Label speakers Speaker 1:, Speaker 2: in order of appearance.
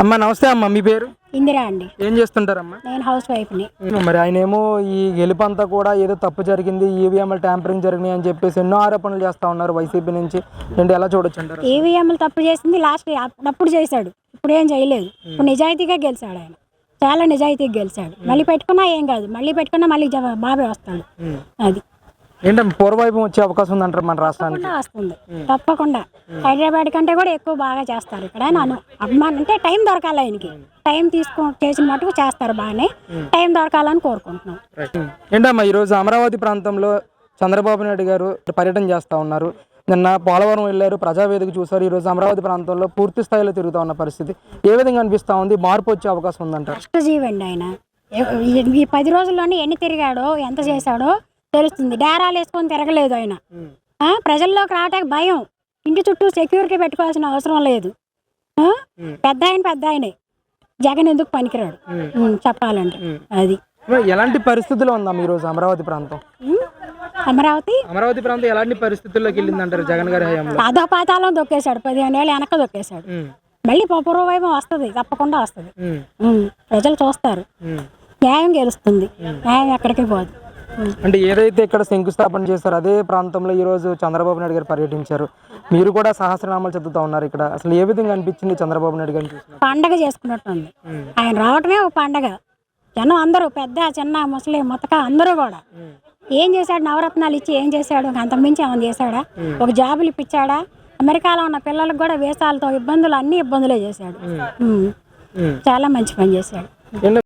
Speaker 1: అమ్మ నమస్తే అమ్మ, మీ పేరు?
Speaker 2: ఇందిరా అండి.
Speaker 1: ఏం చేస్తుంటారమ్మా?
Speaker 2: నేను హౌస్ వైఫ్ని.
Speaker 1: మరి ఆయన ఏమో ఈ గెలుపంతా కూడా ఏదో తప్పు జరిగింది, ఈవీఎంలు ట్యాంపరింగ్ జరిగినాయి అని చెప్పేసి ఎన్నో ఆరోపణలు చేస్తా ఉన్నారు వైసీపీ నుంచి. ఏంటి ఎలా చూడొచ్చు అంటారు?
Speaker 2: ఈవీఎంలు తప్పు చేసింది లాస్ట్ అప్పుడు చేశాడు, ఇప్పుడు ఏం చేయలేదు. ఇప్పుడు నిజాయితీగా గెలిచాడు ఆయన, చాలా నిజాయితీగా గెలిచాడు. మళ్ళీ పెట్టుకున్నా ఏం కాదు, మళ్ళీ పెట్టుకున్నా మళ్ళీ బాబే వస్తాడు. అది
Speaker 1: ఏంటంటే పూర్వవైపు వచ్చే అవకాశం ఉందంటారు మన రాష్ట్రానికి?
Speaker 2: వస్తుంది తప్పకుండా. హైదరాబాద్ కంటే కూడా ఎక్కువ బాగా చేస్తారు ఇక్కడ. అభిమానం అంటే టైం దొరకాలి ఆయనకి, టైం చేసిన మటుకు చేస్తారు బాగానే. టైం దొరకాలని కోరుకుంటున్నాం.
Speaker 1: ఏంటమ్మా ఈరోజు అమరావతి ప్రాంతంలో చంద్రబాబు నాయుడు గారు పర్యటన చేస్తూ ఉన్నారు. నిన్న పోలవరం వెళ్ళారు, ప్రజావేదిక చూశారు. ఈరోజు అమరావతి ప్రాంతంలో పూర్తి స్థాయిలో తిరుగుతూ ఉన్న పరిస్థితి ఏ విధంగా అనిపిస్తూ ఉంది? మార్పు వచ్చే అవకాశం ఉందంటారు?
Speaker 2: కష్టజీవండి ఆయన. ఈ 10 రోజుల్లోనే ఎన్ని తిరిగాడో ఎంత చేశాడో తెలుస్తుంది. డేరాలు వేసుకొని తిరగలేదు ఆయన. ప్రజల్లోకి రావటానికి భయం. ఇంటి చుట్టూ సెక్యూరిటీ పెట్టుకోవాల్సిన అవసరం లేదు. పెద్ద ఆయనే. జగన్ ఎందుకు పనికిరాడు చెప్పాలంటే. అది
Speaker 1: ఎలాంటి పరిస్థితుల్లో ఉందాం ఈరోజు అమరావతి ప్రాంతం?
Speaker 2: అమరావతి
Speaker 1: ప్రాంతం ఎలాంటి పరిస్థితుల్లోకి వెళ్ళిందంటారు జగన్ గారి హయాంలో?
Speaker 2: అదో పాతాళం దొక్కేశాడు, 15 ఏళ్ళు వెనక దొక్కేశాడు. మళ్ళీ పూర్వవైభవం వస్తుంది, తప్పకుండా వస్తుంది. ప్రజలు చూస్తారు, న్యాయం గెలుస్తుంది, న్యాయం ఎక్కడికి పోదు.
Speaker 1: అంటే ఏదైతే ఇక్కడ శంకుస్థాపన చేశారో అదే ప్రాంతంలో ఈ రోజు చంద్రబాబు నాయుడు గారు పర్యటించారు. మీరు కూడా సహస్రనామాలు చదువుతూ ఉన్నారు ఇక్కడ. అసలు ఏ విధంగా అనిపించింది చంద్రబాబు నాయుడు గారిని?
Speaker 2: పండగ చేసుకున్నట్టు ఉంది. ఆయన రావటమే ఒక పండగ. జనం అందరూ పెద్ద చిన్న ముసలి ముతక అందరూ కూడా. ఏం చేశాడు? నవరత్నాలు ఇచ్చి ఏం చేశాడు? అంతకుమించి ఏమైనా చేశాడా? ఒక జాబులు ఇప్పించాడా? అమెరికాలో ఉన్న పిల్లలకు కూడా వీసాలతో అన్ని ఇబ్బందులే చేశాడు. చాలా మంచి పని చేశాడు.